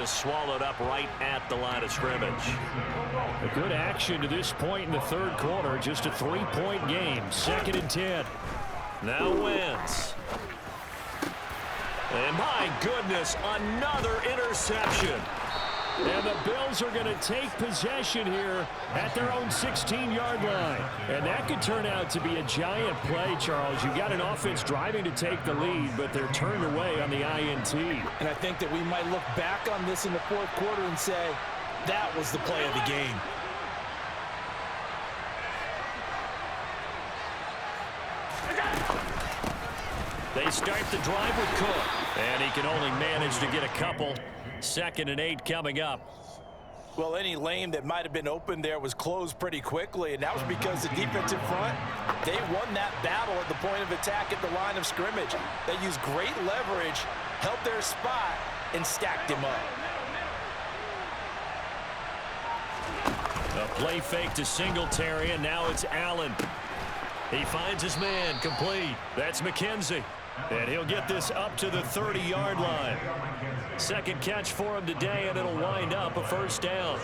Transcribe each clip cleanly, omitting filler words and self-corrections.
is swallowed up right at the line of scrimmage. A good action to this point in the third quarter. Just a 3-point game. 2nd and 10. Now Wentz. And my goodness, another interception. And the Bills are going to take possession here at their own 16-yard line. And that could turn out to be a giant play, Charles. You've got an offense driving to take the lead, but they're turned away on the INT. And I think that we might look back on this in the fourth quarter and say, that was the play of the game. They start the drive with Cook. And he can only manage to get a couple. 2nd and 8 coming up. Well, any lane that might have been open there was closed pretty quickly, and that was because the defensive front, they won that battle at the point of attack at the line of scrimmage. They used great leverage, held their spot, and stacked him up. A play fake to Singletary, and now it's Allen. He finds his man, complete. That's McKenzie. And he'll get this up to the 30-yard line. 2nd catch for him today, and it'll wind up a 1st down.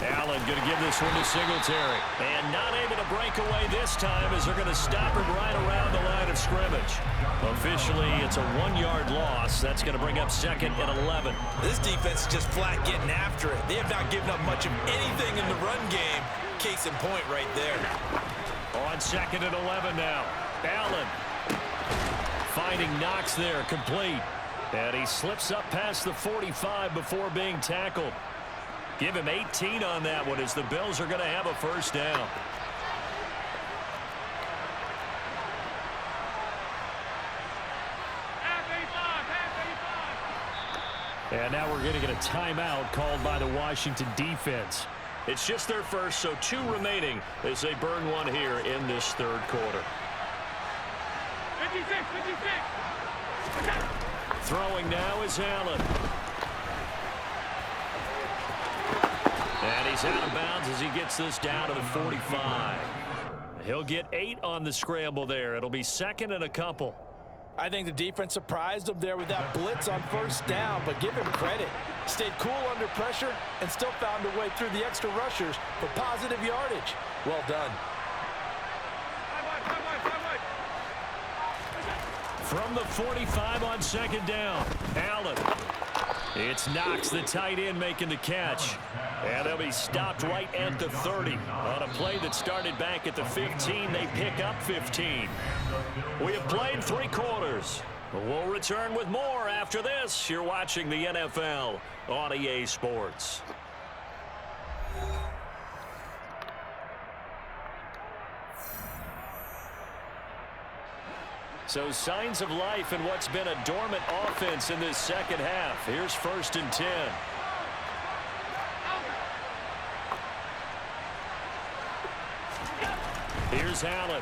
Allen going to give this one to Singletary. And not able to break away this time as they're going to stop him right around the line of scrimmage. Officially, it's a 1-yard loss. That's going to bring up 2nd and 11. This defense is just flat getting after it. They have not given up much of anything in the run game. Case in point right there. On 2nd and 11 now. Allen finding Knox there, complete. And he slips up past the 45 before being tackled. Give him 18 on that one as the Bills are going to have a 1st down. And now we're going to get a timeout called by the Washington defense. It's just their first, so 2 remaining as they burn one here in this third quarter. 56. Throwing now is Allen. And he's out of bounds as he gets this down to the 45. He'll get 8 on the scramble there. It'll be 2nd and a couple. I think the defense surprised him there with that blitz on 1st down, but give him credit. Stayed cool under pressure and still found a way through the extra rushers for positive yardage. Well done. From the 45 on 2nd down, Allen. It's Knox, the tight end, making the catch. And they'll be stopped right at the 30. On a play that started back at the 15, they pick up 15. We have played 3 quarters. We'll return with more after this. You're watching the NFL on EA Sports. So signs of life in what's been a dormant offense in this 2nd half. Here's 1st and 10. Here's Allen.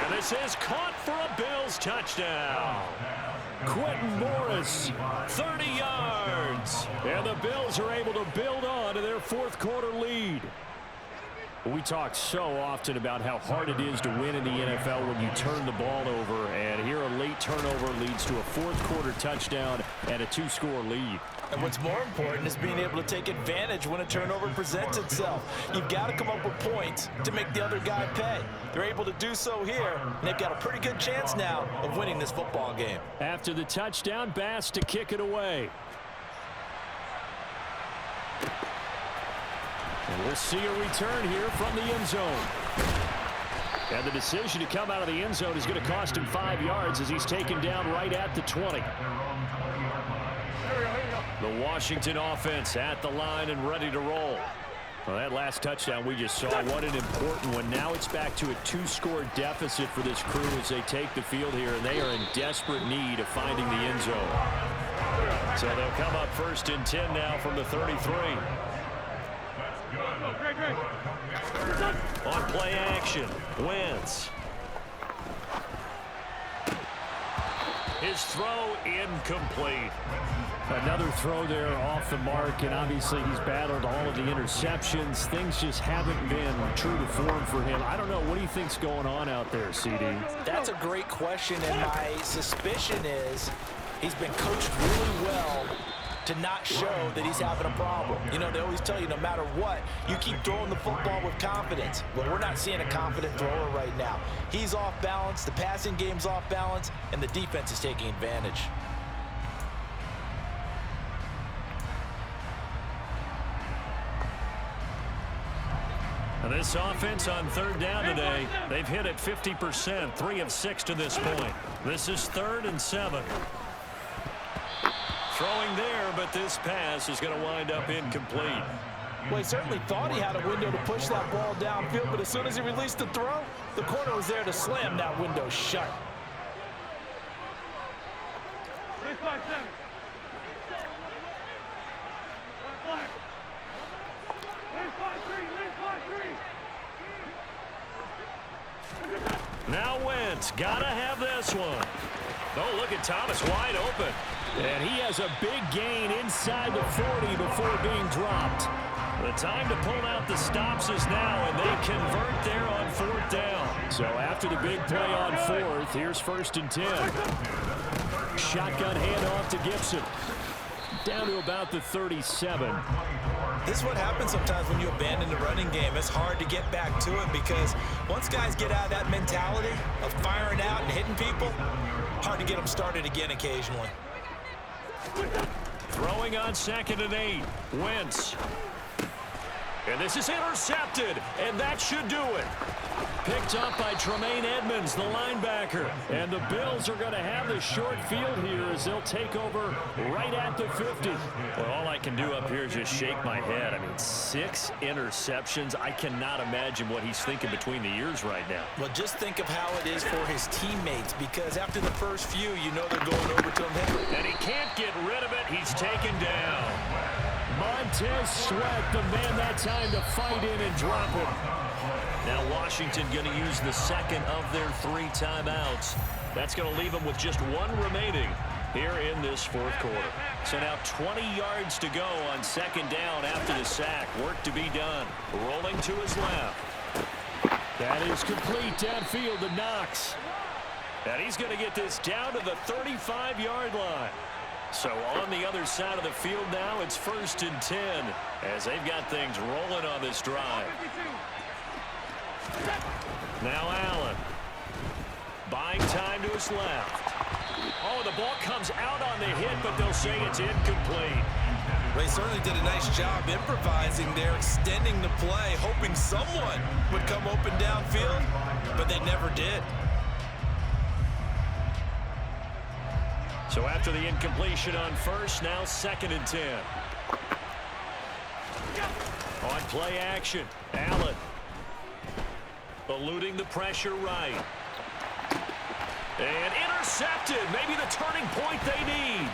And this is caught for a Bills touchdown. Quentin Morris, 30 yards. And the Bills are able to build on to their 4th quarter lead. We talk so often about how hard it is to win in the NFL when you turn the ball over, and here a late turnover leads to a 4th quarter touchdown and a 2-score lead. And what's more important is being able to take advantage when a turnover presents itself. You've got to come up with points to make the other guy pay. They're able to do so here, and they've got a pretty good chance now of winning this football game. After the touchdown, Bass to kick it away. And we'll see a return here from the end zone. And the decision to come out of the end zone is going to cost him 5 yards as he's taken down right at the 20. The Washington offense at the line and ready to roll. Well, that last touchdown we just saw, what an important one. Now it's back to a 2-score deficit for this crew as they take the field here, and they are in desperate need of finding the end zone. So they'll come up 1st and 10 now from the 33. On play action, Wentz. His throw incomplete. Another throw there off the mark, and obviously he's battled all of the interceptions. Things just haven't been true to form for him. I don't know. What do you think's going on out there, CD? That's a great question, and my suspicion is he's been coached really well to not show that he's having a problem. You know, they always tell you no matter what, you keep throwing the football with confidence. Well, we're not seeing a confident thrower right now. He's off balance, the passing game's off balance, and the defense is taking advantage. This offense on third down today, they've hit it 50%, 3 of 6 to this point. This is 3rd and 7. Throwing there, but this pass is going to wind up incomplete. Well, he certainly thought he had a window to push that ball downfield, but as soon as he released the throw, the corner was there to slam that window shut. Now Wentz, gotta have this one. Oh, look at Thomas wide open. And he has a big gain inside the 40 before being dropped. The time to pull out the stops is now, and they convert there on 4th down. So after the big play on 4th, here's 1st and 10. Shotgun handoff to Gibson. Down to about the 37. This is what happens sometimes when you abandon the running game. It's hard to get back to it because once guys get out of that mentality of firing out and hitting people, hard to get them started again occasionally. Throwing on 2nd and 8. Wentz. And this is intercepted, and that should do it. Picked up by Tremaine Edmonds, the linebacker. And the Bills are going to have the short field here as they'll take over right at the 50. Well, all I can do up here is just shake my head. I mean, 6 interceptions. I cannot imagine what he's thinking between the ears right now. Well, just think of how it is for his teammates, because after the first few, you know they're going over to him. And he can't get rid of it. He's taken down. Montez Sweat, the man that time to fight in and drop it. Now Washington going to use the 2nd of their 3 timeouts. That's going to leave them with just 1 remaining here in this 4th quarter. So now 20 yards to go on 2nd down after the sack. Work to be done. Rolling to his left. That is complete downfield to Knox. And he's going to get this down to the 35-yard line. So on the other side of the field now, it's 1st and 10 as they've got things rolling on this drive. Now Allen. Buying time to his left. Oh, the ball comes out on the hit, but they'll say it's incomplete. They certainly did a nice job improvising there, extending the play, hoping someone would come open downfield, but they never did. So after the incompletion on 1st, now 2nd and 10. On play action, Allen. Eluding the pressure right. And intercepted. Maybe the turning point they need.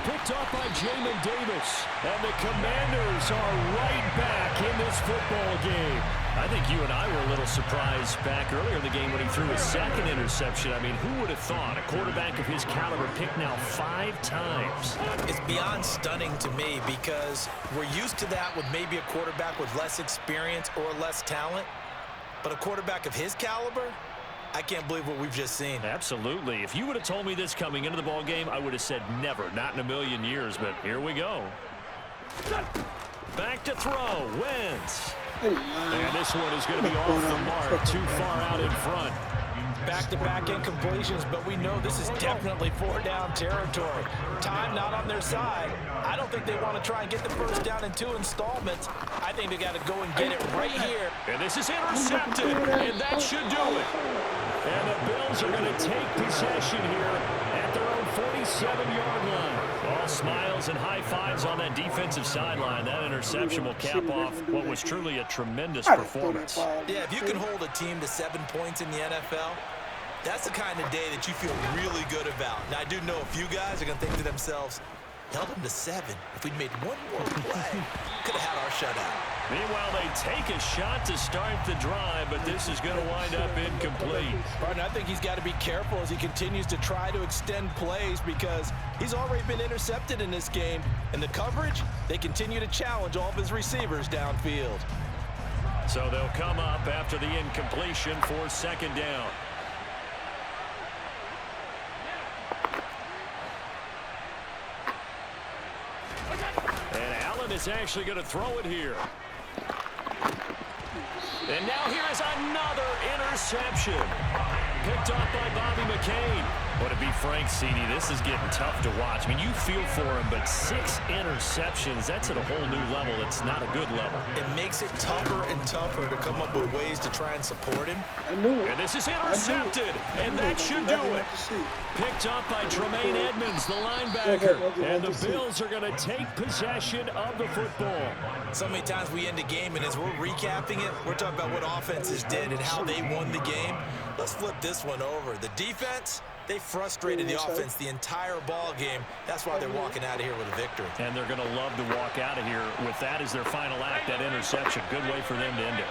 Picked off by Jamin Davis. And the Commanders are right back in this football game. I think you and I were a little surprised back earlier in the game when he threw his 2nd interception. I mean, who would have thought a quarterback of his caliber picked now 5 times? It's beyond stunning to me because we're used to that with maybe a quarterback with less experience or less talent. But a quarterback of his caliber, I can't believe what we've just seen. Absolutely. If you would have told me this coming into the ball game, I would have said never, not in a million years. But here we go. Back to throw. Wentz. And this one is going to be off the mark, too far out in front. Back-to-back incompletions, but we know this is definitely 4-down territory. Time not on their side. I don't think they want to try and get the first down in 2 installments. I think they got to go and get it right here. And this is intercepted, and that should do it. And the Bills are going to take possession here at their own 47-yard line. All smiles and high fives on that defensive sideline. That interception will cap off what was truly a tremendous performance. Yeah, if you can hold a team to 7 points in the NFL, that's the kind of day that you feel really good about. Now, I do know a few guys are going to think to themselves, held them to 7. If we'd made 1 more play, could have had our shutout. Meanwhile, they take a shot to start the drive, but this is going to wind up incomplete. Partner, I think he's got to be careful as he continues to try to extend plays because he's already been intercepted in this game. And the coverage, they continue to challenge all of his receivers downfield. So they'll come up after the incompletion for second down. And Allen is actually going to throw it here. And now here is another interception. Picked off by Bobby McCain. Well, to be frank, CD, this is getting tough to watch. I mean, you feel for him, but 6 interceptions, that's at a whole new level. It's not a good level. It makes it tougher and tougher to come up with ways to try and support him. And this is intercepted, and that should do it. Picked up by Tremaine Edmonds, the linebacker. And the Bills are going to take possession of the football. So many times we end a game, and as we're recapping it, we're talking about what offenses did and how they won the game. Let's flip this one over. The defense, they frustrated the offense the entire ball game. That's why they're walking out of here with a victory. And they're going to love to walk out of here with that as their final act, that interception. Good way for them to end it.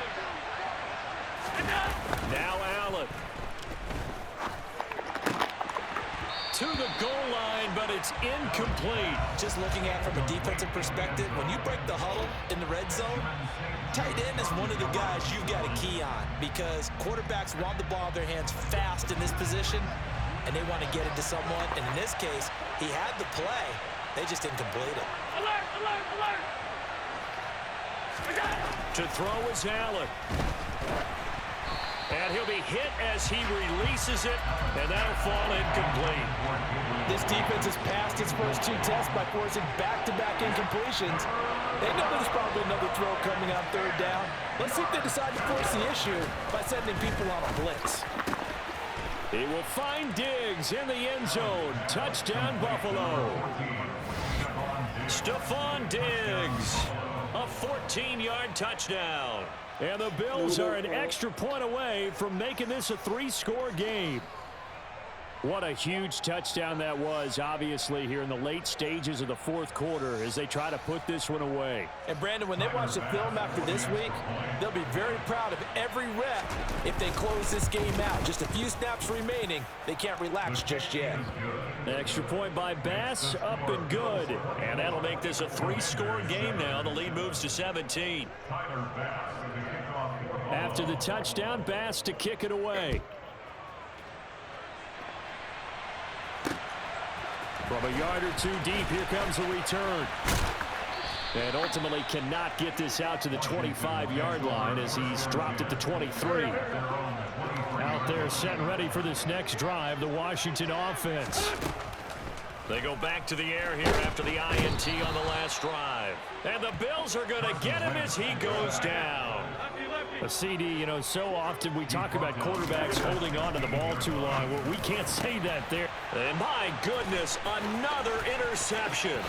Now Allen. To the goal line, but it's incomplete. Just looking at it from a defensive perspective, when you break the huddle in the red zone, tight end is one of the guys you've got to key on because quarterbacks want the ball in their hands fast in this position, and they want to get it to someone. And in this case, he had the play. They just didn't complete it. Alert, alert, alert. To throw is Allen. And he'll be hit as he releases it, and that'll fall incomplete. This defense has passed its first 2 tests by forcing back-to-back incompletions. They know there's probably another throw coming on 3rd down. Let's see if they decide to force the issue by sending people on a blitz. He will find Diggs in the end zone. Touchdown, Buffalo. Stephon Diggs, a 14-yard touchdown. And the Bills are an extra point away from making this a 3-score game. What a huge touchdown that was, obviously, here in the late stages of the 4th quarter as they try to put this one away. And, Brandon, when they watch the film after this week, they'll be very proud of every rep if they close this game out. Just a few snaps remaining. They can't relax just yet. Extra point by Bass, up and good. And that'll make this a 3-score game now. The lead moves to 17. After the touchdown, Bass to kick it away. From a yard or 2 deep, here comes the return. And ultimately cannot get this out to the 25-yard line as he's dropped at the 23. Out there set and ready for this next drive, the Washington offense. They go back to the air here after the INT on the last drive. And the Bills are going to get him as he goes down. A CD, you know, so often we talk about quarterbacks holding on to the ball too long. Well, we can't say that there. And my goodness, another interception.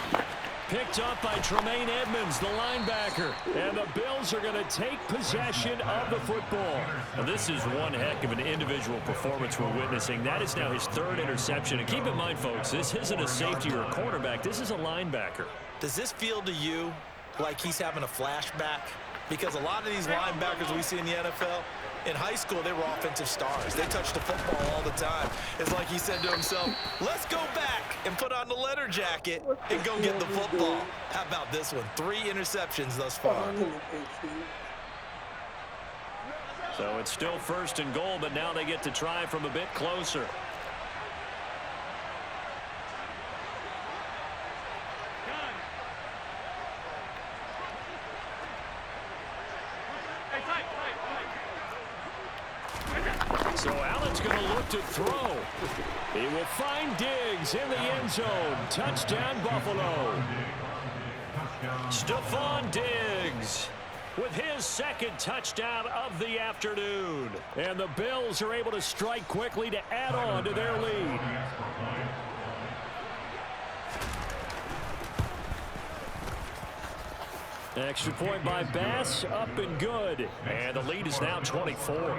Picked up by Tremaine Edmonds, the linebacker. And the Bills are going to take possession of the football. Now, this is one heck of an individual performance we're witnessing. That is now his 3rd interception. And keep in mind, folks, this isn't a safety or a cornerback. This is a linebacker. Does this feel to you like he's having a flashback? Because a lot of these linebackers we see in the NFL, in high school, they were offensive stars. They touched the football all the time. It's like he said to himself, let's go back and put on the leather jacket and go get the football. How about this one? 3 interceptions thus far. So it's still 1st and goal, but now they get to try from a bit closer. So Allen's going to look to throw. He will find Diggs in the end zone. Touchdown, Buffalo. Stephon Diggs with his 2nd touchdown of the afternoon. And the Bills are able to strike quickly to add on to their lead. Extra point by Bass, up and good. And the lead is now 24.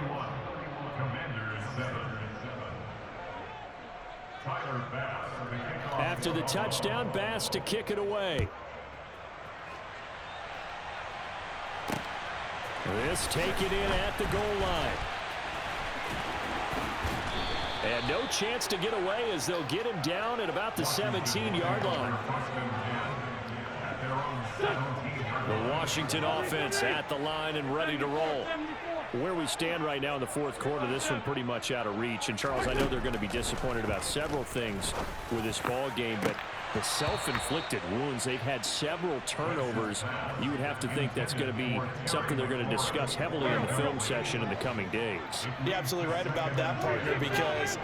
After the touchdown, Bass to kick it away. This taken in at the goal line. And no chance to get away as they'll get him down at about the 17-yard line. The Washington offense at the line and ready to roll. Where we stand right now in the fourth quarter, this one pretty much out of reach. And, Charles, I know they're going to be disappointed about several things with this ball game, but the self-inflicted wounds, they've had several turnovers. You would have to think that's going to be something they're going to discuss heavily in the film session in the coming days. You're absolutely right about that, partner, because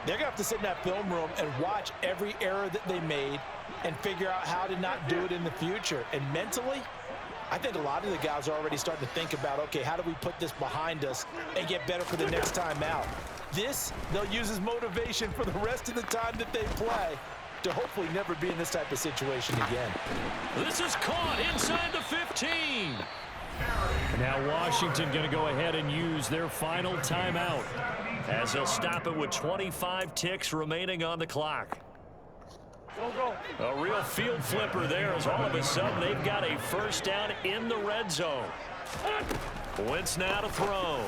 they're going to have to sit in that film room and watch every error that they made and figure out how to not do it in the future. And mentally, I think a lot of the guys are already starting to think about, okay, how do we put this behind us and get better for the next time out? This, they'll use as motivation for the rest of the time that they play to hopefully never be in this type of situation again. This is caught inside the 15. Now Washington going to go ahead and use their final timeout as they'll stop it with 25 ticks remaining on the clock. A real field flipper there as all of a sudden they've got a first down in the red zone. Wentz now to throw.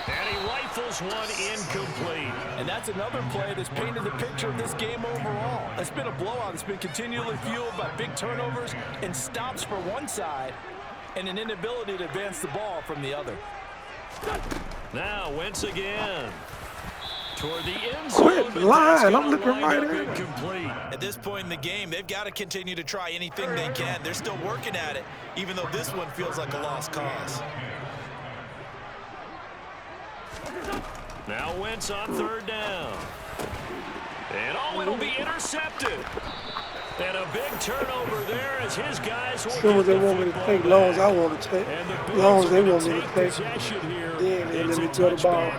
And he rifles one incomplete. And that's another play that's painted the picture of this game overall. It's been a blowout. It's been continually fueled by big turnovers and stops for one side and an inability to advance the ball from the other. Now Wentz again. Toward the end Quit zone. lying. I'm looking right at it. Incomplete. At this point in the game, they've got to continue to try anything they can. They're still working at it, even though this one feels like a lost cause. Now Wentz on third down. And it'll be intercepted. And a big turnover there as his guys will As soon as they want me to take, long as I want to take, as long as they want me to take, then they let me throw the ball.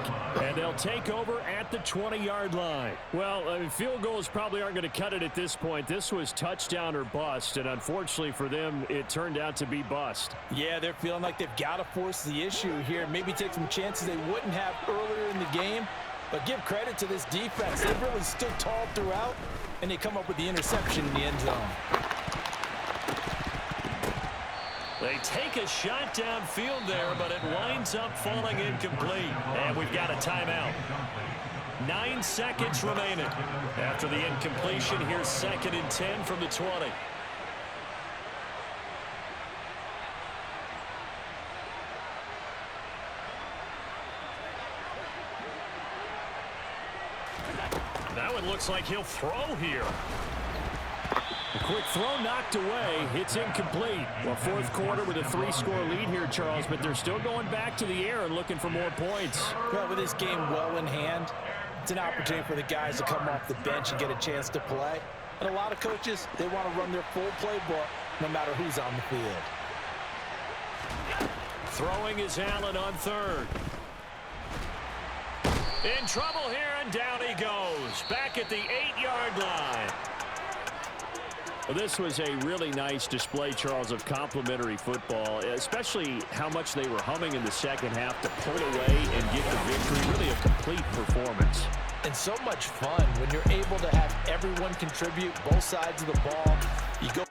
And they'll take over at the 20-yard line. Well, I mean, field goals probably aren't going to cut it at this point. This was touchdown or bust, and unfortunately for them, it turned out to be bust. Yeah, they're feeling like they've got to force the issue here, maybe take some chances they wouldn't have earlier in the game. But give credit to this defense. They've really stood tall throughout, and they come up with the interception in the end zone. They take a shot downfield there, but it winds up falling incomplete. And we've got a timeout. 9 seconds remaining. After the incompletion, here's 2nd and 10 from the 20. Now it looks like he'll throw here. A quick throw knocked away. It's incomplete. Well, fourth quarter with a 3-score lead here, Charles, but they're still going back to the air and looking for more points. Well, with this game well in hand, it's an opportunity for the guys to come off the bench and get a chance to play. And a lot of coaches, they want to run their full playbook no matter who's on the field. Throwing is Allen on third. In trouble here, and down he goes. Back at the 8-yard line. Well, this was a really nice display, Charles, of complimentary football, especially how much they were humming in the second half to pull away and get the victory. Really a complete performance. And so much fun when you're able to have everyone contribute both sides of the ball. You go.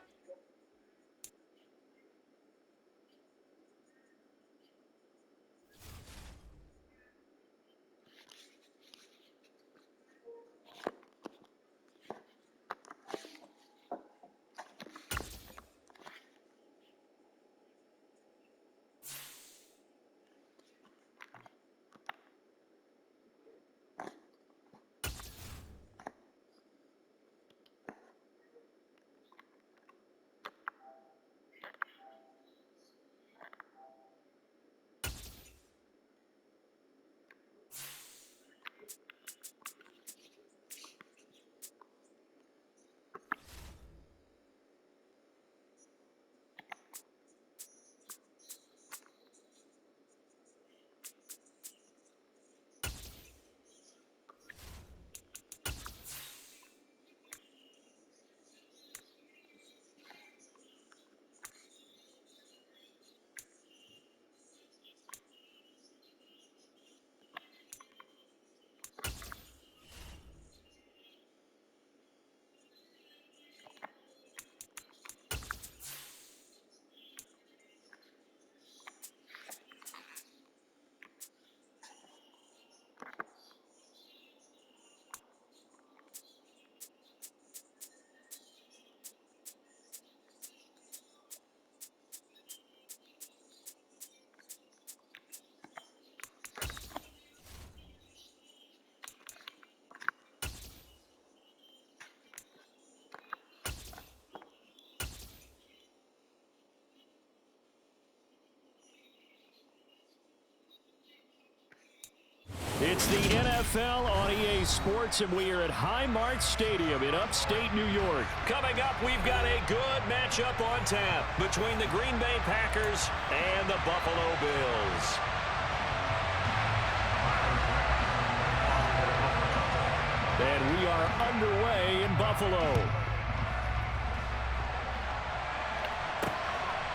It's the NFL on EA Sports, and we are at Highmark Stadium in upstate New York. Coming up, we've got a good matchup on tap between the Green Bay Packers and the Buffalo Bills. And we are underway in Buffalo.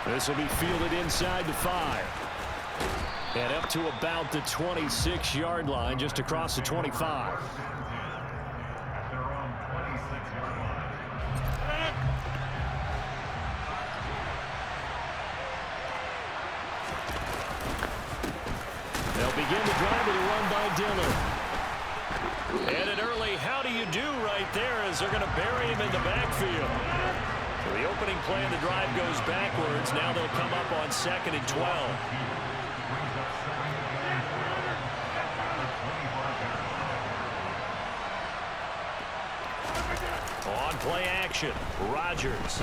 This will be fielded inside the 5. And up to about the 26-yard line, just across the 25. They'll begin the drive with a run by Dillon. And an early how do you do right there as they're going to bury him in the backfield. So the opening play of the drive goes backwards. Now they'll come up on 2nd and 12. On play action, Rodgers.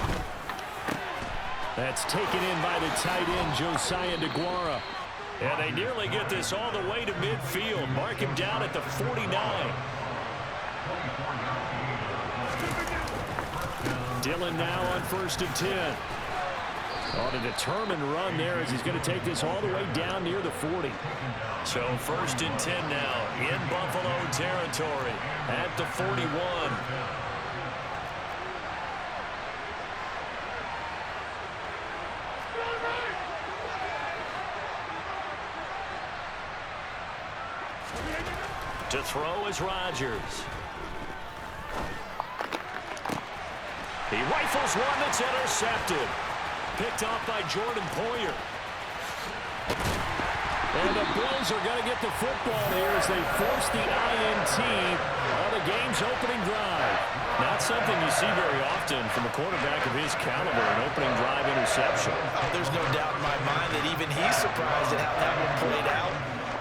That's taken in by the tight end, Josiah DeGuara. And they nearly get this all the way to midfield. Mark him down at the 49. Dillon now on 1st and 10. On a determined run there as he's going to take this all the way down near the 40. So 1st and 10 now in Buffalo territory at the 41. To throw is Rodgers. He rifles one that's intercepted. Picked off by Jordan Poyer. And the Bills are going to get the football here as they force the INT on the game's opening drive. Not something you see very often from a quarterback of his caliber, an opening drive interception. Oh, there's no doubt in my mind that even he's surprised at how that one played out.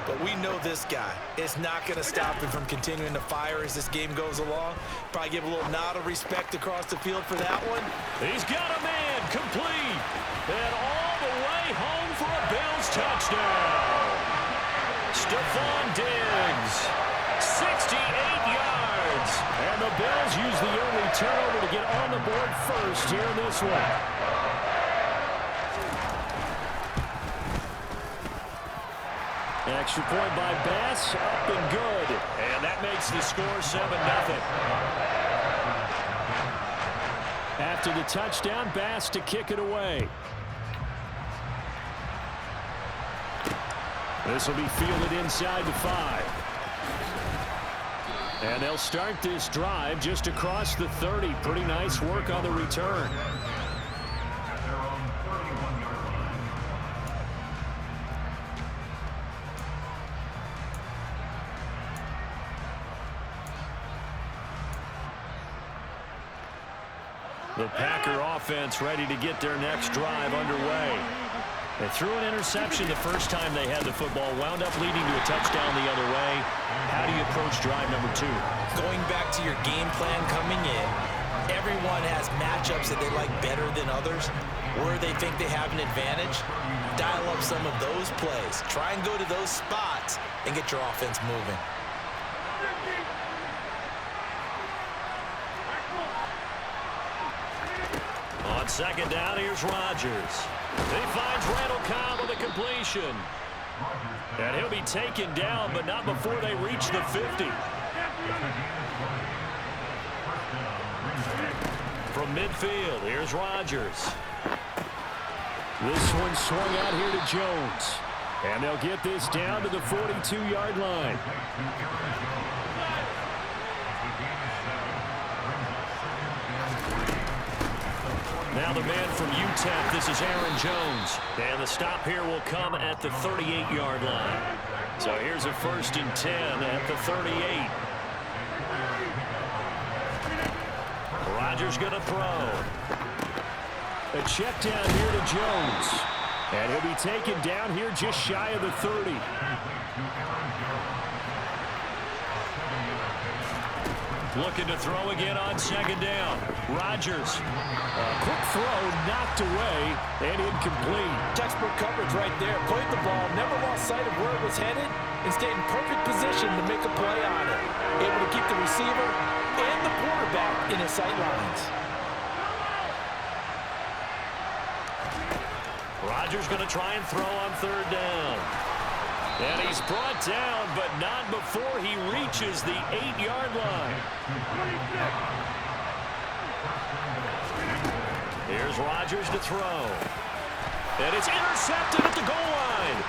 But we know this guy is not going to stop him from continuing to fire as this game goes along. Probably give a little nod of respect across the field for that one. He's got a man complete. And all the way home for a Bills touchdown. Stephon Diggs, 68 yards. And the Bills use the early turnover to get on the board first here in this one. Extra point by Bass, up and good. And that makes the score 7-0. After the touchdown, Bass to kick it away. This will be fielded inside the 5. And they'll start this drive just across the 30. Pretty nice work on the return. The Packer offense ready to get their next drive underway. They threw an interception the first time they had the football, wound up leading to a touchdown the other way. How do you approach drive number 2? Going back to your game plan coming in, everyone has matchups that they like better than others, where they think they have an advantage. Dial up some of those plays. Try and go to those spots and get your offense moving. On 2nd down, here's Rodgers. He finds Randall Cobb on the completion. And he'll be taken down, but not before they reach the 50. From midfield, here's Rodgers. This one swung out here to Jones. And they'll get this down to the 42-yard line. Now the man from UTEP, this is Aaron Jones. And the stop here will come at the 38-yard line. So here's a 1st and 10 at the 38. Rodgers going to throw. A check down here to Jones. And he'll be taken down here just shy of the 30. Looking to throw again on 2nd down. Rodgers. A quick throw knocked away and incomplete. Textbook coverage right there. Played the ball, never lost sight of where it was headed, and stayed in perfect position to make a play on it. Able to keep the receiver and the quarterback in his sight lines. Rodgers going to try and throw on third down. And he's brought down, but not before he reaches the 8-yard line. Here's Rodgers to throw. And it's intercepted at the goal line.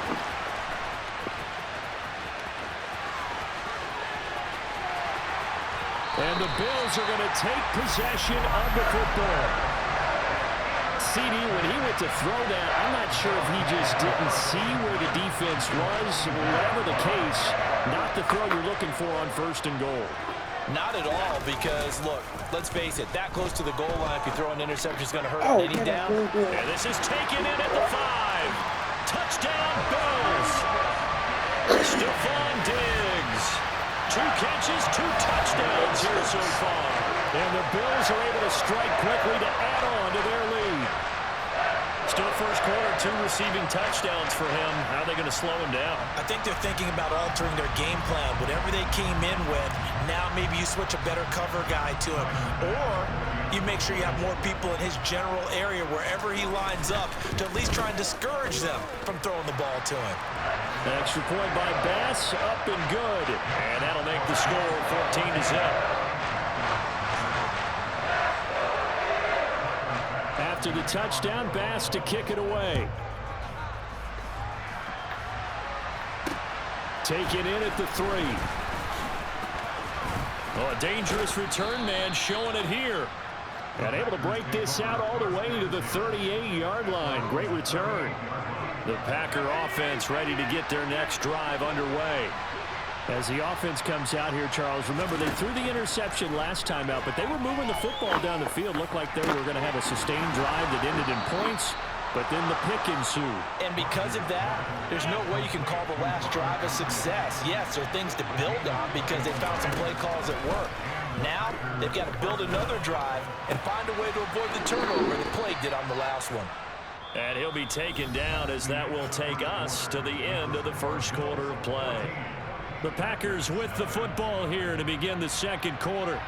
And the Bills are going to take possession of the football. CD, when he went to throw that, I'm not sure if he just didn't see where the defense was. Whatever the case, not the throw you're looking for on first and goal. Not at all, because, look, let's face it, that close to the goal line, if you throw an interception, is going to hurt on any down. And this is taken in at the 5. Touchdown, Bills. Stephon Diggs. 2 catches, 2 touchdowns here so far. And the Bills are able to strike quickly to add on to their lead. Still first quarter, 2 receiving touchdowns for him. How are they going to slow him down? I think they're thinking about altering their game plan. Whatever they came in with, now maybe you switch a better cover guy to him. Or you make sure you have more people in his general area wherever he lines up to at least try and discourage them from throwing the ball to him. An extra point by Bass, up and good. And that'll make the score 14-0. After the touchdown, Bass to kick it away. Taken in at the 3. Oh, a dangerous return man showing it here. And able to break this out all the way to the 38-yard line. Great return. The Packer offense ready to get their next drive underway. As the offense comes out here, Charles, remember they threw the interception last time out, but they were moving the football down the field. Looked like they were going to have a sustained drive that ended in points, but then the pick ensued. And because of that, there's no way you can call the last drive a success. Yes, there are things to build on because they found some play calls that work. Now, they've got to build another drive and find a way to avoid the turnover that plagued it on the last one. And he'll be taken down as that will take us to the end of the first quarter of play. The Packers with the football here to begin the second quarter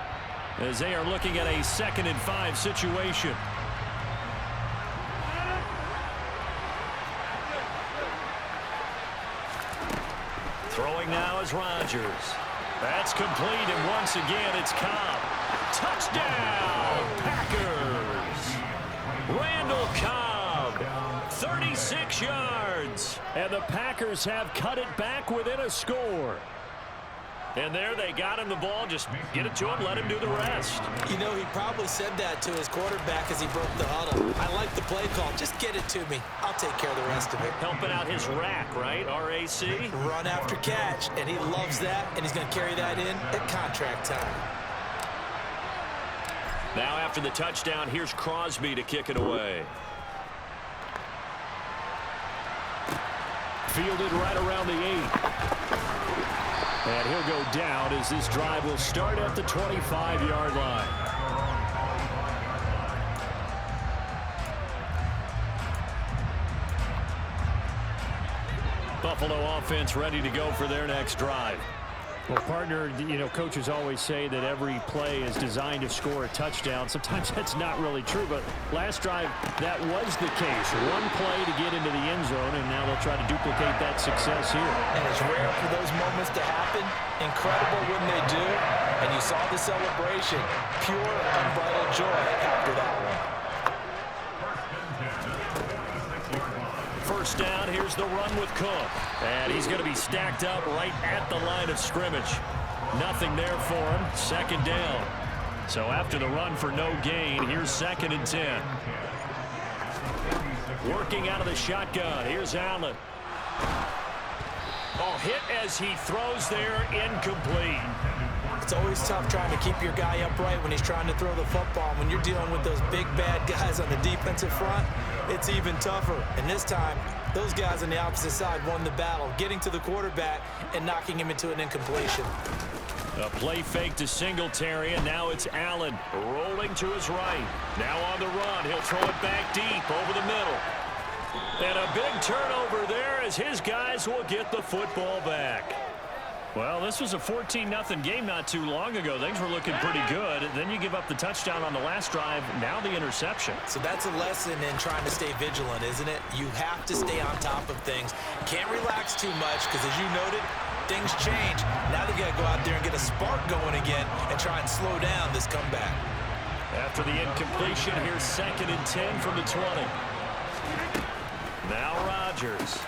as they are looking at a 2nd and 5 situation. Throwing now is Rodgers. That's complete, and once again it's Cobb. Touchdown, Packers! Randall Cobb, 36 yards. And the Packers have cut it back within a score. And there they got him the ball. Just get it to him, let him do the rest. You know, he probably said that to his quarterback as he broke the huddle. I like the play call. Just get it to me. I'll take care of the rest of it. Helping out his rack, right? RAC? Run after catch, and he loves that, and he's going to carry that in at contract time. Now after the touchdown, here's Crosby to kick it away. Fielded right around the 8. And he'll go down as this drive will start at the 25-yard line. Buffalo offense ready to go for their next drive. Well, partner, you know, coaches always say that every play is designed to score a touchdown. Sometimes that's not really true, but last drive, that was the case. One play to get into the end zone, and now they'll try to duplicate that success here. And it's rare for those moments to happen. Incredible when they do. And you saw the celebration. Pure, unbridled joy after that one. First down, here's the run with Cook. And he's going to be stacked up right at the line of scrimmage. Nothing there for him. Second down. So after the run for no gain, here's 2nd and 10. Working out of the shotgun. Here's Allen. Oh, hit as he throws there, incomplete. It's always tough trying to keep your guy upright when he's trying to throw the football. When you're dealing with those big, bad guys on the defensive front, it's even tougher. And this time, those guys on the opposite side won the battle, getting to the quarterback and knocking him into an incompletion. A play fake to Singletary, and now it's Allen rolling to his right. Now on the run, he'll throw it back deep over the middle. And a big turnover there as his guys will get the football back. Well, this was a 14-0 game not too long ago. Things were looking pretty good. Then you give up the touchdown on the last drive. Now the interception. So that's a lesson in trying to stay vigilant, isn't it? You have to stay on top of things. Can't relax too much because, as you noted, things change. Now they got to go out there and get a spark going again and try and slow down this comeback. After the incompletion, here's 2nd and 10 from the 20. Now Rodgers.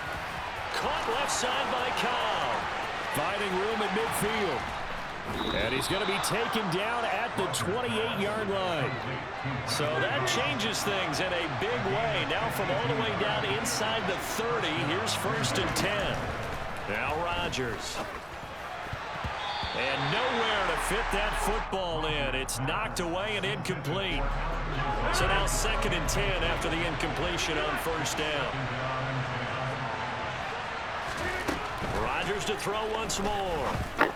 Caught left side by Cobb. Finding room at midfield. And he's going to be taken down at the 28-yard line. So that changes things in a big way. Now from all the way down inside the 30, here's 1st and 10. Now Rodgers. And nowhere to fit that football in. It's knocked away and incomplete. So now 2nd and 10 after the incompletion on 1st down. Rodgers to throw once more. And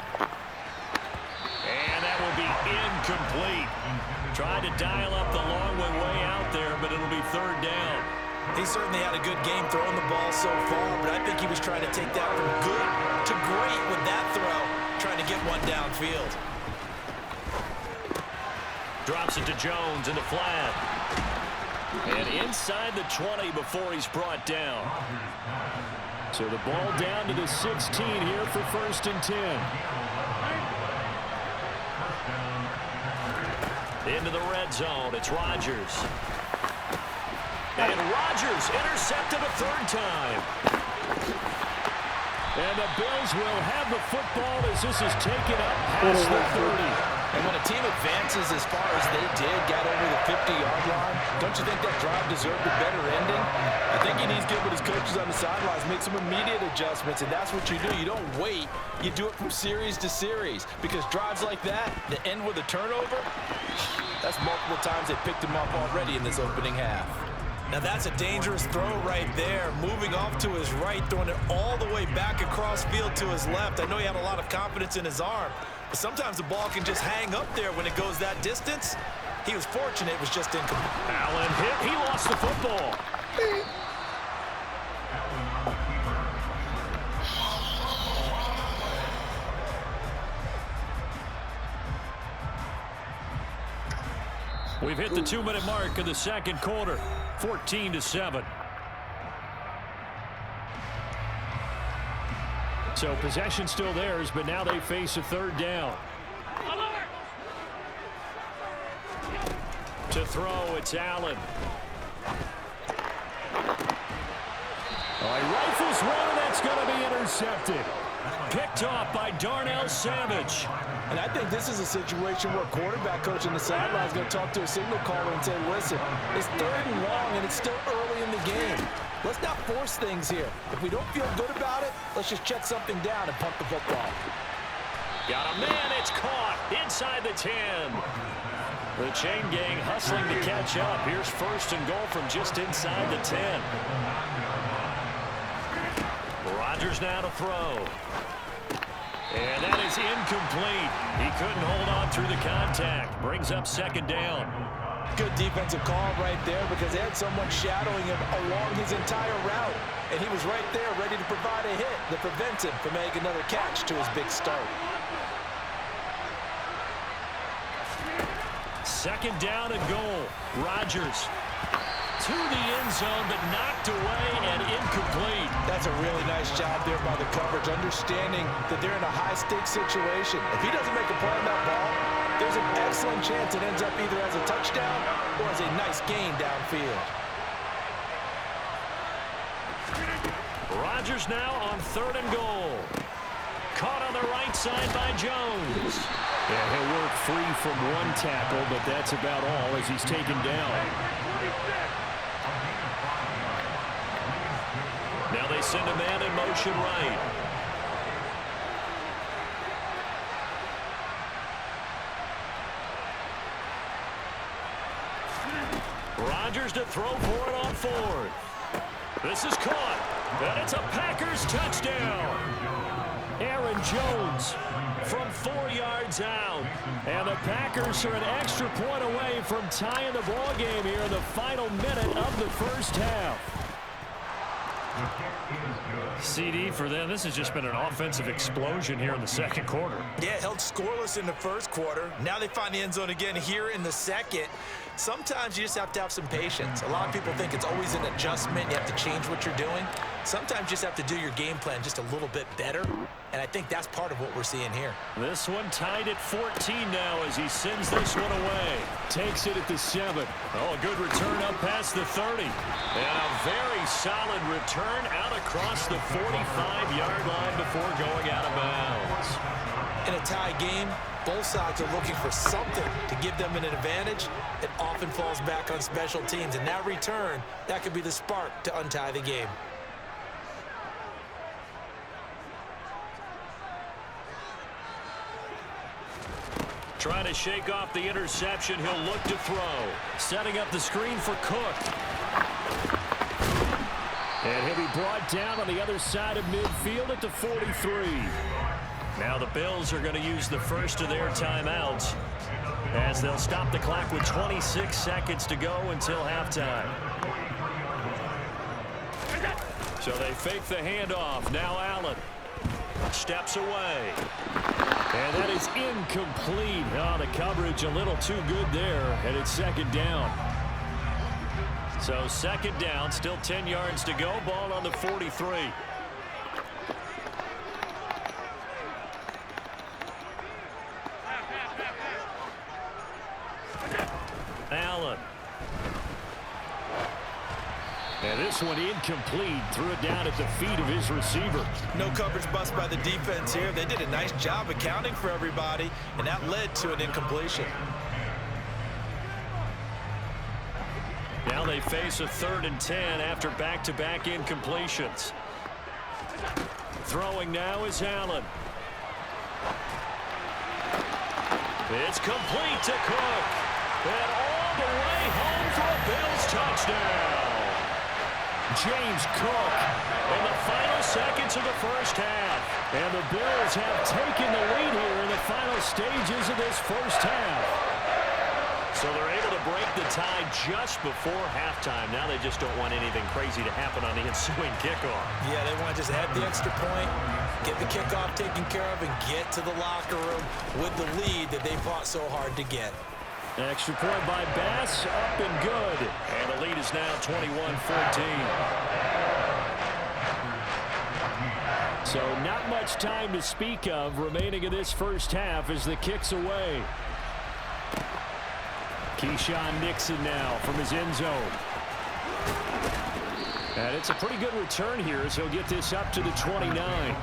that will be incomplete. Tried to dial up the long one way out there, but it'll be 3rd down. He certainly had a good game throwing the ball so far, but I think he was trying to take that from good to great with that throw, trying to get one downfield. Drops it to Jones in the flat. And inside the 20 before he's brought down. So the ball down to the 16 here for 1st and 10. Into the red zone. It's Rodgers. And Rodgers intercepted a 3rd time. And the Bills will have the football as this is taken up past the 30. And when a team advances as far as they did, got over the 50-yard line, don't you think that drive deserved a better ending? I think he needs to get with his coaches on the sidelines, make some immediate adjustments, and that's what you do. You don't wait. You do it from series to series because drives like that, that end with a turnover, that's multiple times they picked him up already in this opening half. Now that's a dangerous throw right there. Moving off to his right, throwing it all the way back across field to his left. I know he had a lot of confidence in his arm, but sometimes the ball can just hang up there when it goes that distance. He was fortunate it was just incomplete. Allen hit. He lost the football. We've hit the 2-minute mark of the 2nd quarter. 14-7. So possession still theirs, but now they face a 3rd down. To throw, it's Allen. He rifles one, and that's going to be intercepted. Picked off by Darnell Savage. And I think this is a situation where a quarterback coach on the sideline is going to talk to a signal caller and say, listen, it's 3rd and long, and it's still early in the game. Let's not force things here. If we don't feel good about it, let's just check something down and punt the football. Got a man, it's caught inside the 10. The chain gang hustling to catch up. Here's 1st and goal from just inside the 10. Rodgers now to throw. And that is incomplete. He couldn't hold on through the contact. Brings up 2nd down. Good defensive call right there because they had someone shadowing him along his entire route. And he was right there ready to provide a hit that prevents him from making another catch to his big start. 2nd down and goal. Rodgers to the end zone, but knocked away and incomplete. That's a really nice job there by the coverage, understanding that they're in a high-stakes situation. If he doesn't make a play on that ball, there's an excellent chance it ends up either as a touchdown or as a nice gain downfield. Rodgers now on 3rd and goal. Caught on the right side by Jones. Yeah, he'll work free from one tackle, but that's about all as he's taken down. Now they send a man in motion right. Rodgers to throw for it on 4th. This is caught, and it's a Packers touchdown. Aaron Jones from 4 yards out. And the Packers are an extra point away from tying the ball game here in the final minute of the 1st half. CD for them. This has just been an offensive explosion here in the second quarter. Yeah, held scoreless in the first quarter. Now they find the end zone again here in the second. Sometimes you just have to have some patience. A lot of people think it's always an adjustment. You have to change what you're doing. Sometimes you just have to do your game plan just a little bit better, and I think that's part of what we're seeing here. This one tied at 14 now as he sends this one away. Takes it at the 7. Oh, a good return up past the 30. And a very solid return out across the 45-yard line before going out of bounds. In a tie game, both sides are looking for something to give them an advantage. It often falls back on special teams, and that return, that could be the spark to untie the game. Trying to shake off the interception. He'll look to throw. Setting up the screen for Cook. And he'll be brought down on the other side of midfield at the 43. Now the Bills are going to use the first of their timeouts as they'll stop the clock with 26 seconds to go until halftime. So they fake the handoff. Now Allen steps away. And that is incomplete. Oh, the coverage a little too good there, and it's second down. So second down, still 10 yards to go. Ball on the 43. Allen. And this one incomplete. Threw it down at the feet of his receiver. No coverage bust by the defense here. They did a nice job accounting for everybody, and that led to an incompletion. Now they face a 3rd and 10 after back-to-back incompletions. Throwing now is Allen. It's complete to Cook. And all the way home for a Bills touchdown. James Cook in the final seconds of the first half. And the Bills have taken the lead here in the final stages of this first half. So they're able to break the tie just before halftime. Now they just don't want anything crazy to happen on the ensuing kickoff. Yeah, they want to just add the extra point, get the kickoff taken care of, and get to the locker room with the lead that they fought so hard to get. Extra point by Bass, up and good. And the lead is now 21-14. So not much time to speak of remaining in this first half as the kick's away. Keyshawn Nixon now from his end zone. And it's a pretty good return here as he'll get this up to the 29.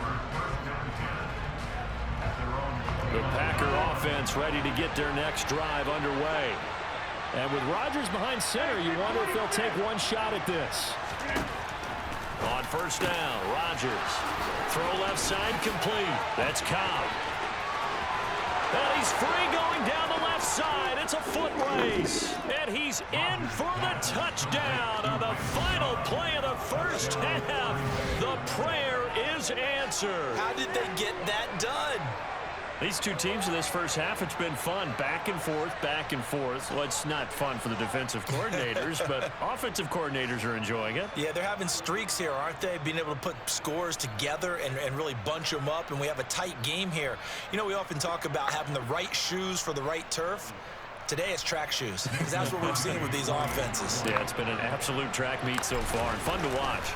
The Packer offense ready to get their next drive underway. And with Rodgers behind center, you wonder if they'll take one shot at this. On first down, Rodgers. Throw left side complete. That's Cobb. And he's free going down the left side. It's a foot race. And he's in for the touchdown on the final play of the first half. The prayer is answered. How did they get that done? These two teams in this first half, it's been fun. Back and forth, back and forth. Well, it's not fun for the defensive coordinators, but offensive coordinators are enjoying it. Yeah, they're having streaks here, aren't they? Being able to put scores together and really bunch them up, and we have a tight game here. You know, we often talk about having the right shoes for the right turf. Today it's track shoes, because that's what we've seen with these offenses. Yeah, it's been an absolute track meet so far, and fun to watch.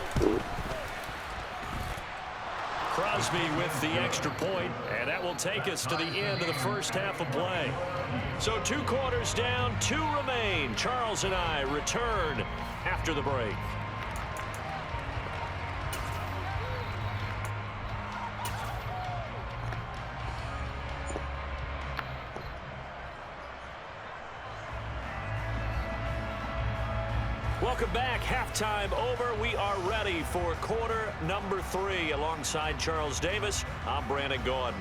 Crosby with the extra point, and that will take us to the end of the first half of play. So 2 quarters down, 2 remain. Charles and I return after the break. Welcome back. Halftime over. We are ready for quarter number 3. Alongside Charles Davis, I'm Brandon Gordon.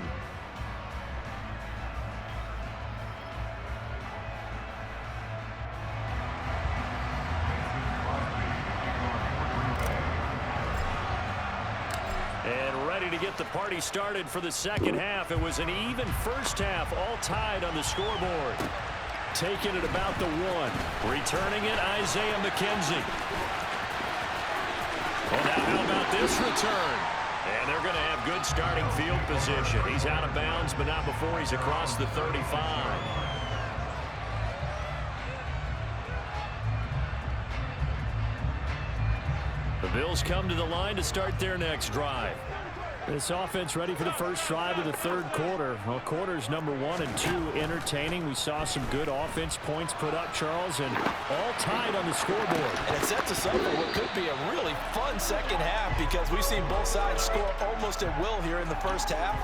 And ready to get the party started for the second half. It was an even first half, all tied on the scoreboard. Taking it about the 1. Returning it, Isaiah McKenzie. And now this return. And they're going to have good starting field position. He's out of bounds, but not before he's across the 35. The Bills come to the line to start their next drive. This offense ready for the first drive of the third quarter. Well, quarters number 1 and 2 entertaining. We saw some good offense points put up, Charles, and all tied on the scoreboard. And it sets us up for what could be a really fun second half because we've seen both sides score almost at will here in the first half.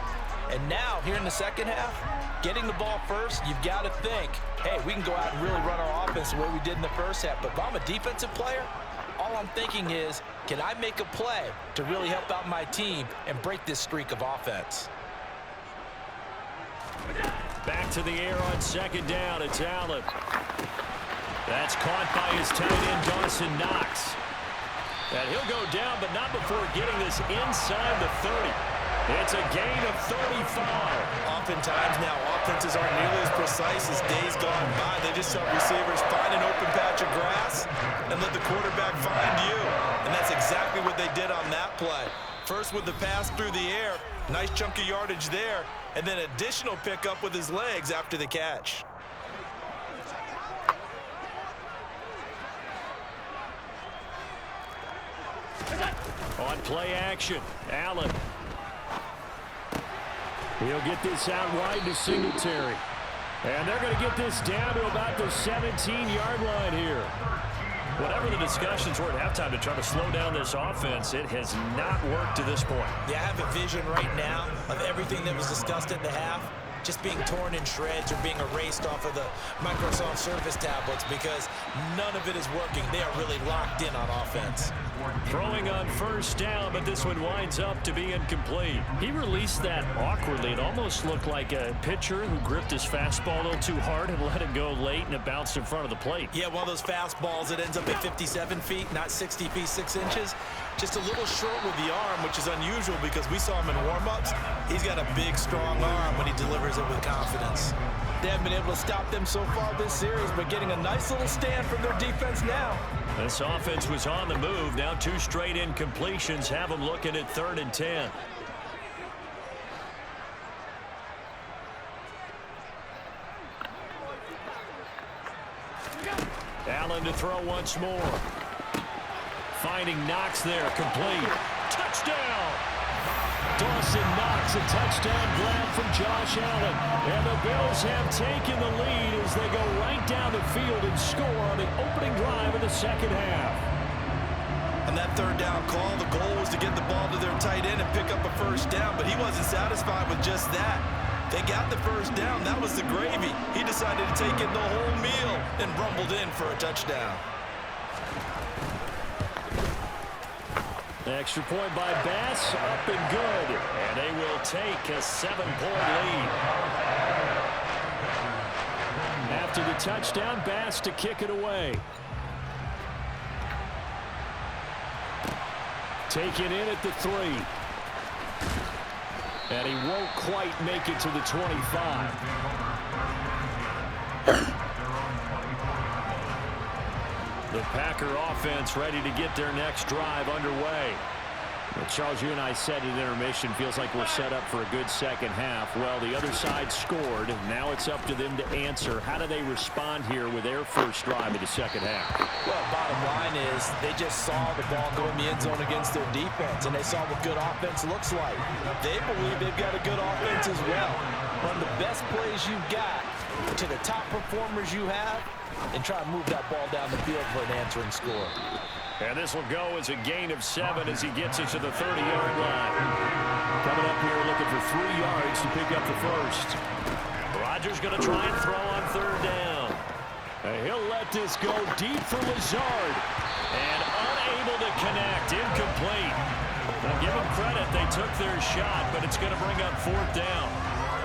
And now, here in the second half, getting the ball first, you've got to think, hey, we can go out and really run our offense the way we did in the first half. But if I'm a defensive player, all I'm thinking is, can I make a play to really help out my team and break this streak of offense? Back to the air on second down. It's Allen. That's caught by his tight end, Dawson Knox. And he'll go down, but not before getting this inside the 30. It's a gain of 35. Oftentimes now, offenses aren't nearly as precise as days gone by. They just help receivers find an open patch of grass and let the quarterback find you. And that's exactly what they did on that play. First with the pass through the air, nice chunk of yardage there, and then additional pickup with his legs after the catch. On play action, Allen. He'll get this out wide to Singletary. And they're going to get this down to about the 17-yard line here. Whatever the discussions were at halftime to try to slow down this offense, it has not worked to this point. Yeah, I have a vision right now of everything that was discussed at the half just being torn in shreds or being erased off of the Microsoft Surface tablets because none of it is working. They are really locked in on offense. Throwing on first down, but this one winds up to be incomplete. He released that awkwardly. It almost looked like a pitcher who gripped his fastball a little too hard and let it go late, and it bounced in front of the plate. Yeah, one of those fastballs, it ends up at 57 feet, not 60 feet, 6 inches. Just a little short with the arm, which is unusual because we saw him in warm-ups. He's got a big, strong arm when he delivers it with confidence. They haven't been able to stop them so far this series, but getting a nice little stand from their defense now. This offense was on the move. Now 2 straight incompletions have them looking at 3rd and 10. Allen to throw once more. Finding Knox there, complete. Touchdown! Dawson Knox, a touchdown grab from Josh Allen. And the Bills have taken the lead as they go right down the field and score on the opening drive of the second half. On that 3rd down call, the goal was to get the ball to their tight end and pick up a first down, but he wasn't satisfied with just that. They got the first down. That was the gravy. He decided to take in the whole meal and rumbled in for a touchdown. Extra point by Bass, up and good. And they will take a 7-point lead. After the touchdown, Bass to kick it away. Taken in at the 3. And he won't quite make it to the 25. The Packer offense ready to get their next drive underway. Well, Charles, you and I said at intermission, feels like we're set up for a good second half. Well, the other side scored. Now it's up to them to answer. How do they respond here with their first drive of the second half? Well, bottom line is they just saw the ball go in the end zone against their defense, and they saw what good offense looks like. They believe they've got a good offense as well. Run the best plays you've got to the top performers you have, and try to move that ball down the field for an answering score. And this will go as a gain of 7 as he gets it to the 30-yard line. Coming up here looking for 3 yards to pick up the first. Rodgers going to try and throw on 3rd down. And he'll let this go deep for Lazard. And unable to connect. Incomplete. Now give them credit. They took their shot, but it's going to bring up 4th down.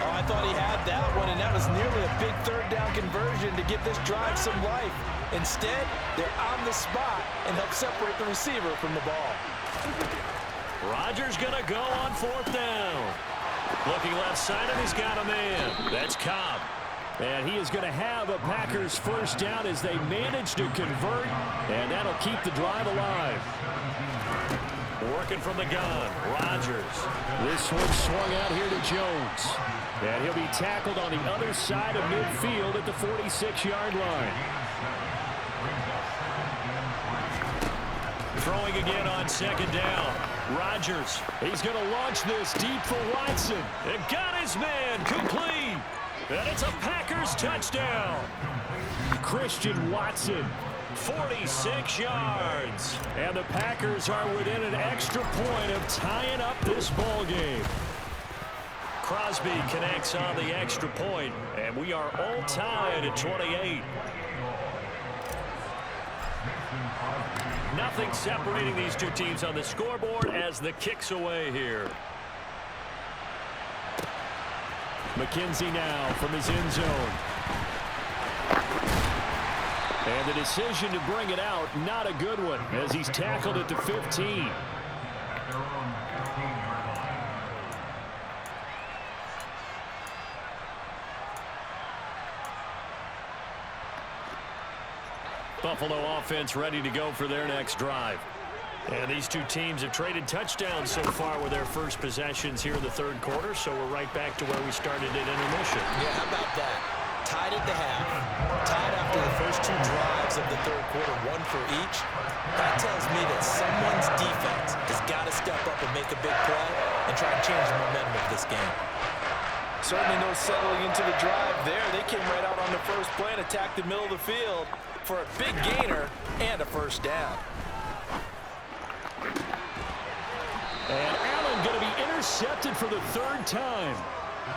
Oh, I thought he had that one, and that was nearly a big 3rd down conversion to give this drive some life. Instead, they're on the spot and help separate the receiver from the ball. Rodgers going to go on 4th down. Looking left side, and he's got a man. That's Cobb. And he is going to have a Packers first down as they manage to convert, and that'll keep the drive alive. Working from the gun, Rodgers. This one swung out here to Jones. And he'll be tackled on the other side of midfield at the 46-yard line. Throwing again on second down. Rodgers, he's going to launch this deep for Watson. It got his man complete. And it's a Packers touchdown. Christian Watson. 46 yards. And the Packers are within an extra point of tying up this ball game. Crosby connects on the extra point, and we are all tied at 28. Nothing separating these two teams on the scoreboard as the kick's away here. McKenzie now from his end zone. And the decision to bring it out, not a good one, as he's tackled at the 15. Buffalo offense ready to go for their next drive. And these two teams have traded touchdowns so far with their first possessions here in the third quarter, so we're right back to where we started at intermission. Yeah, how about that? Tied at the half, tied after the first two drives of the third quarter, one for each. That tells me that someone's defense has got to step up and make a big play and try and change the momentum of this game. Certainly no settling into the drive there. They came right out on the first play and attacked the middle of the field for a big gainer and a first down. And Allen going to be intercepted for the third time.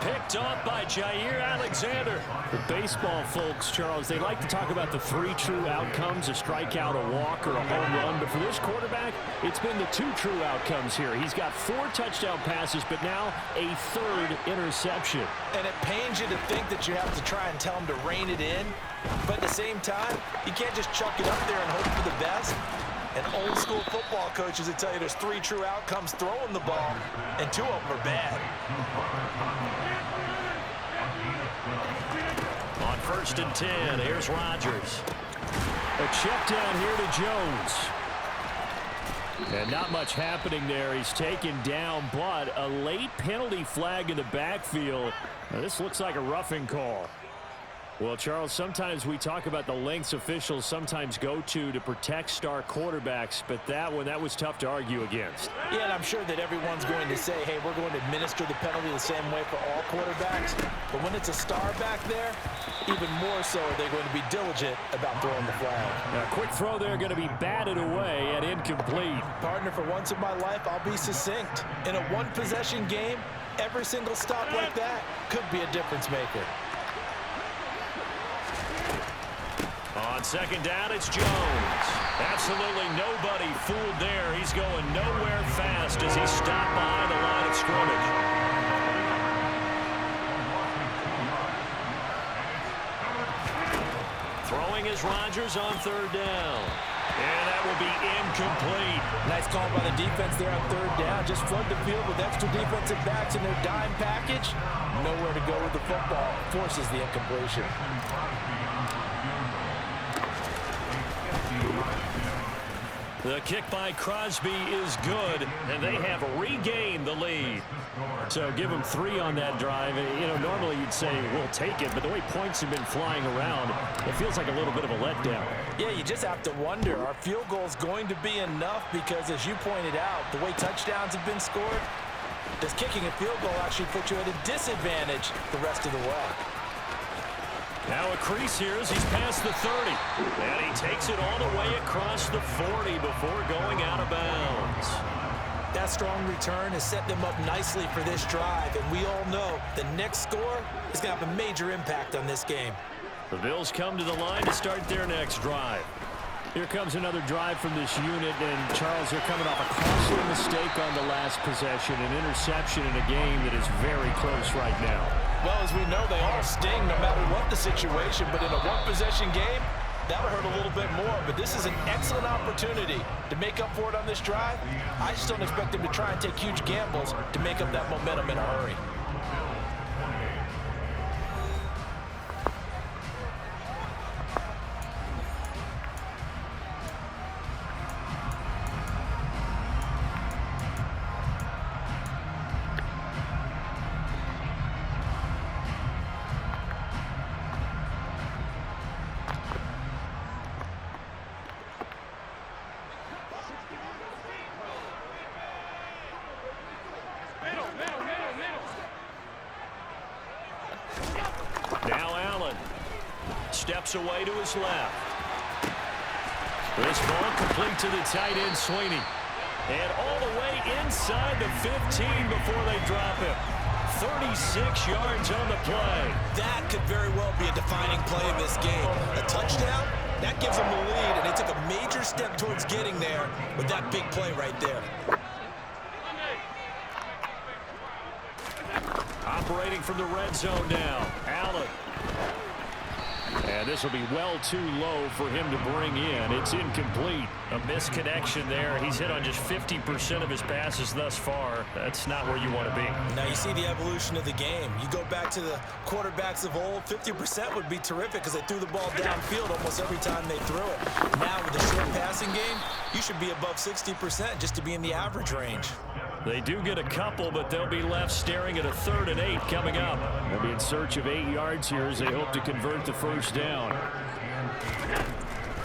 Picked off by Jair Alexander. The baseball folks, Charles, they like to talk about the three true outcomes, a strikeout, a walk, or a home run. But for this quarterback, it's been the two true outcomes here. He's got 4 touchdown passes, but now a third interception. And it pains you to think that you have to try and tell him to rein it in. But at the same time, you can't just chuck it up there and hope for the best. And old school football coaches will tell you there's 3 true outcomes throwing the ball, and 2 of them are bad. On 1st and 10, here's Rodgers. A check down here to Jones. And not much happening there. He's taken down, but a late penalty flag in the backfield. Now, this looks like a roughing call. Well, Charles, sometimes we talk about the lengths officials sometimes go to protect star quarterbacks, but that was tough to argue against. Yeah, and I'm sure that everyone's going to say, hey, we're going to administer the penalty the same way for all quarterbacks. But when it's a star back there, even more so are they going to be diligent about throwing the flag. Now, a quick throw there going to be batted away and incomplete. Partner, for once in my life, I'll be succinct. In a one-possession game, every single stop like that could be a difference maker. On second down, it's Jones. Absolutely nobody fooled there. He's going nowhere fast as he stopped behind the line of scrimmage. Throwing is Rodgers on 3rd down. And that will be incomplete. Nice call by the defense there on 3rd down. Just flood the field with extra defensive backs in their dime package. Nowhere to go with the football. Forces the incompletion. The kick by Crosby is good, and they have regained the lead. So give them 3 on that drive. You know, normally you'd say, we'll take it, but the way points have been flying around, it feels like a little bit of a letdown. Yeah, you just have to wonder, are field goals going to be enough? Because as you pointed out, the way touchdowns have been scored, does kicking a field goal actually put you at a disadvantage the rest of the way? Now a crease here as he's past the 30. And he takes it all the way across the 40 before going out of bounds. That strong return has set them up nicely for this drive. And we all know the next score is going to have a major impact on this game. The Bills come to the line to start their next drive. Here comes another drive from this unit. And, Charles, they're coming off a costly mistake on the last possession. An interception in a game that is very close right now. Well, as we know, they all sting no matter what the situation. But in a one-possession game, that'll hurt a little bit more. But this is an excellent opportunity to make up for it on this drive. I just don't expect them to try and take huge gambles to make up that momentum in a hurry. Now Allen steps away to his left. This ball complete to the tight end, Sweeney. And all the way inside the 15 before they drop him. 36 yards on the play. That could very well be a defining play in this game. A touchdown, that gives them the lead, and they took a major step towards getting there with that big play right there. Operating from the red zone now. Allen. And this will be well too low for him to bring in. It's incomplete. A misconnection there. He's hit on just 50% of his passes thus far. That's not where you want to be. Now you see the evolution of the game. You go back to the quarterbacks of old, 50% would be terrific because they threw the ball downfield almost every time they threw it. Now with the short passing game, you should be above 60% just to be in the average range. They do get a couple, but they'll be left staring at a 3rd and 8 coming up. They'll be in search of 8 yards here as they hope to convert the first down.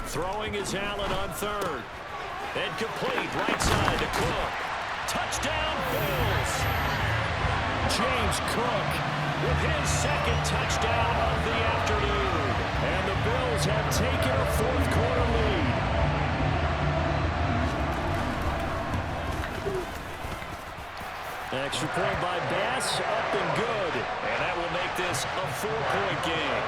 Throwing is Allen on 3rd. And complete right side to Cook. Touchdown, Bills. James Cook with his 2nd touchdown of the afternoon. And the Bills have taken a 4th quarter lead. Extra point by Bass, up and good. And that will make this a 4-point game.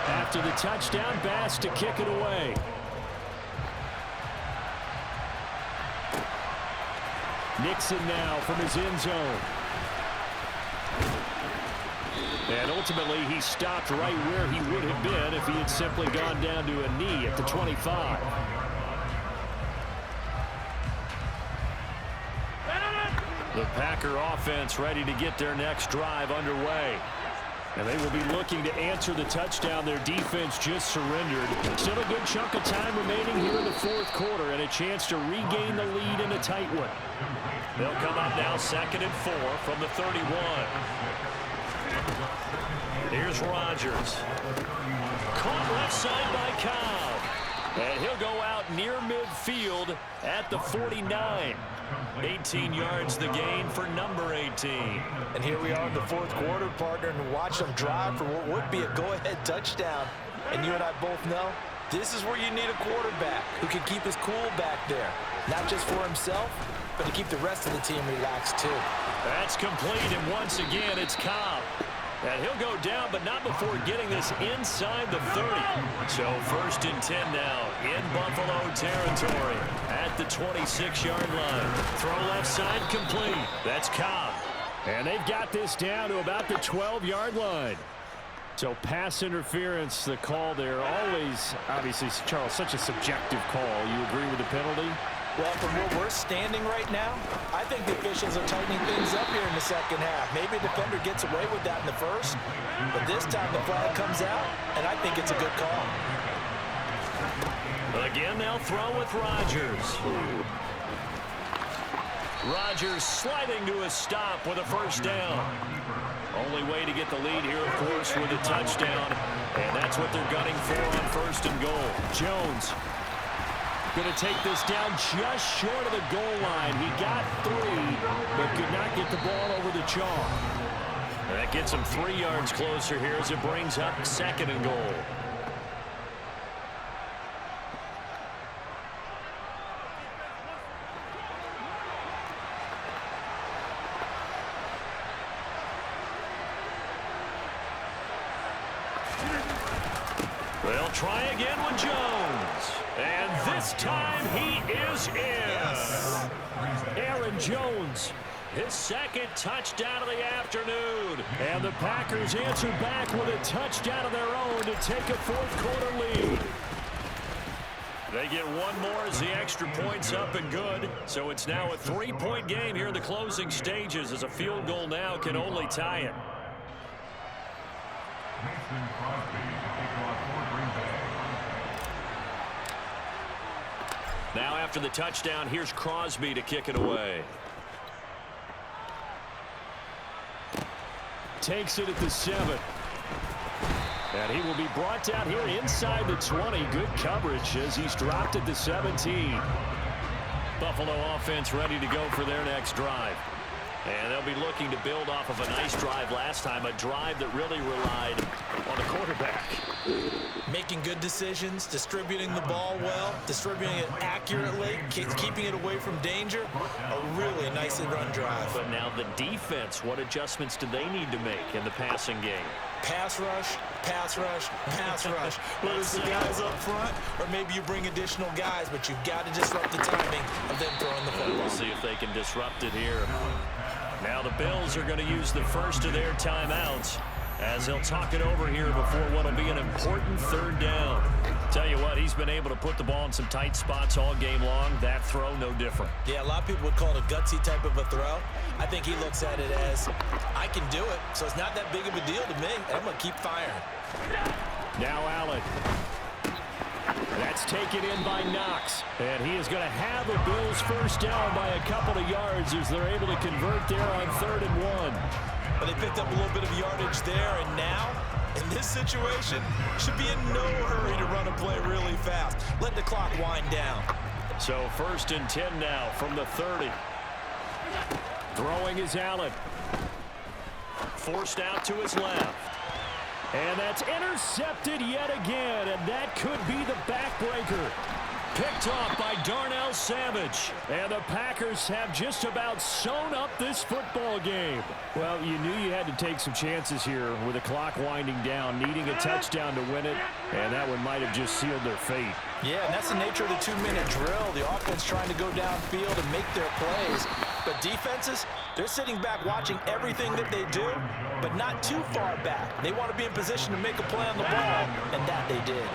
After the touchdown, Bass to kick it away. Nixon now from his end zone. And ultimately, he stopped right where he would have been if he had simply gone down to a knee at the 25. The Packer offense ready to get their next drive underway. And they will be looking to answer the touchdown their defense just surrendered. Still a good chunk of time remaining here in the 4th quarter and a chance to regain the lead in a tight one. They'll come up now 2nd and 4 from the 31. Here's Rodgers. Caught left side by Cobb. And he'll go out near midfield at the 49. 18 yards the gain for number 18. And here we are in the 4th quarter, partner, and watch them drive for what would be a go-ahead touchdown. And you and I both know this is where you need a quarterback who can keep his cool back there. Not just for himself, but to keep the rest of the team relaxed too. That's complete, and once again, it's Cobb. And he'll go down, but not before getting this inside the 30. So 1st and 10 now in Buffalo territory at the 26-yard line. Throw left side complete. That's Cobb. And they've got this down to about the 12-yard line. So pass interference, the call there. Always, obviously, Charles, such a subjective call. You agree with the penalty? Well, from where we're standing right now, I think the officials are tightening things up here in the 2nd half. Maybe a defender gets away with that in the 1st, but this time the flag comes out, and I think it's a good call. Again, they'll throw with Rodgers. Rodgers sliding to a stop with a 1st down. Only way to get the lead here, of course, with a touchdown, and that's what they're gunning for on 1st and goal. Jones going to take this down just short of the goal line. He got 3, but could not get the ball over the chalk. That gets him 3 yards closer here as it brings up 2nd and goal. They'll try again with Jones. And this time he is in. Yes. Aaron Jones, his 2nd touchdown of the afternoon. And the Packers answer back with a touchdown of their own to take a 4th quarter lead. They get one more as the extra point's up and good. So it's now a 3-point game here in the closing stages as a field goal now can only tie it. Now after the touchdown, here's Crosby to kick it away. Takes it at the 7. And he will be brought down here inside the 20. Good coverage as he's dropped at the 17. Buffalo offense ready to go for their next drive. And they'll be looking to build off of a nice drive last time, a drive that really relied on the quarterback. Making good decisions, distributing the ball well, distributing it accurately, keeping it away from danger. A really nicely run drive. But now the defense, what adjustments do they need to make in the passing game? Pass rush, pass rush, pass rush. Whether it's the guys up front or maybe you bring additional guys, but you've got to disrupt the timing of them throwing the football. We'll see if they can disrupt it here. Now the Bills are going to use the first of their timeouts as they'll talk it over here before what will be an important third down. Tell you what, he's been able to put the ball in some tight spots all game long. That throw, no different. Yeah, a lot of people would call it a gutsy type of a throw. I think he looks at it as, I can do it, so it's not that big of a deal to me, and I'm going to keep firing. Now Allen. That's taken in by Knox. And he is going to have a Bills first down by a couple of yards as they're able to convert there on 3rd and 1. But they picked up a little bit of yardage there, and now, in this situation, should be in no hurry to run a play really fast. Let the clock wind down. So 1st and 10 now from the 30. Throwing is Allen. Forced out to his left. And that's intercepted yet again, and that could be the backbreaker. Picked off by Darnell Savage. And the Packers have just about sewn up this football game. Well, you knew you had to take some chances here with the clock winding down, needing a touchdown to win it, and that one might have just sealed their fate. Yeah, and that's the nature of the 2-minute drill. The offense trying to go downfield and make their plays. But defenses, they're sitting back watching everything that they do, but not too far back. They want to be in position to make a play on the ball, and that they did.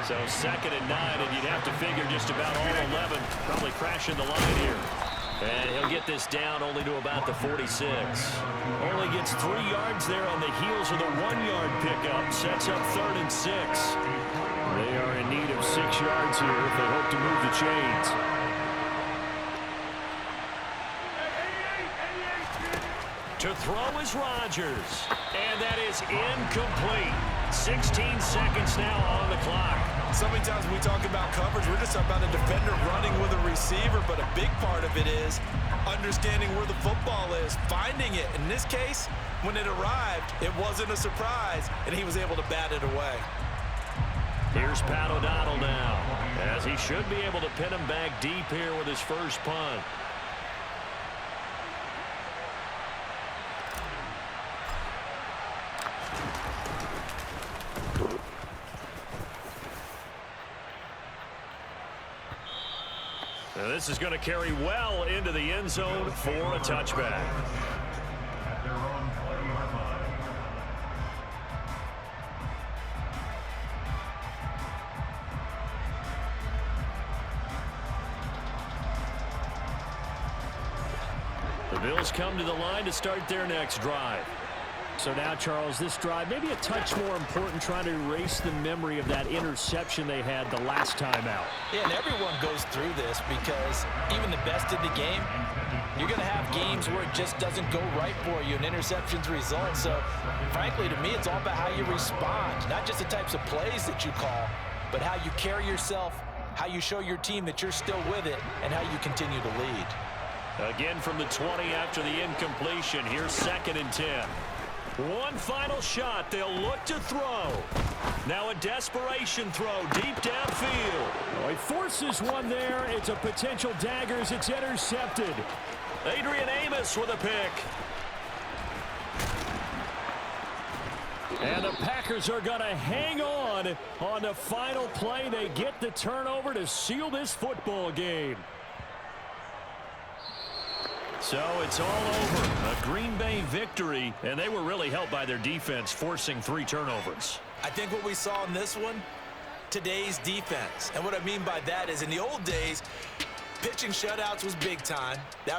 So 2nd and 9, and you'd have to figure just about all 11 probably crashing the line here. And he'll get this down only to about the 46. Only gets 3 yards there on the heels of the 1-yard pickup. Sets up 3rd and 6. They are in need of 6 yards here if they hope to move the chains. To throw is Rodgers. And that is incomplete. 16 seconds now on the clock. So many times when we talk about coverage, we're just talking about a defender running with a receiver, but a big part of it is understanding where the football is, finding it. In this case, when it arrived, it wasn't a surprise, and he was able to bat it away. Here's Pat O'Donnell now, as he should be able to pin him back deep here with his first punt. Now this is going to carry well into the end zone for a touchback. The Bills come to the line to start their next drive. So now, Charles, this drive maybe a touch more important, trying to erase the memory of that interception they had the last time out. Yeah, and everyone goes through this because even the best in the game, you're going to have games where it just doesn't go right for you and interceptions result. So, frankly, to me, it's all about how you respond, not just the types of plays that you call, but how you carry yourself, how you show your team that you're still with it, and how you continue to lead. Again from the 20 after the incompletion. Here's 2nd and 10. One final shot. They'll look to throw. Now a desperation throw deep downfield. Oh, he forces one there. It's a potential dagger as it's intercepted. Adrian Amos with a pick. And the Packers are going to hang on the final play. They get the turnover to seal this football game. So it's all over. A Green Bay victory, and they were really helped by their defense forcing 3 turnovers. I think what we saw in this one, today's defense. And what I mean by that is in the old days, pitching shutouts was big time. That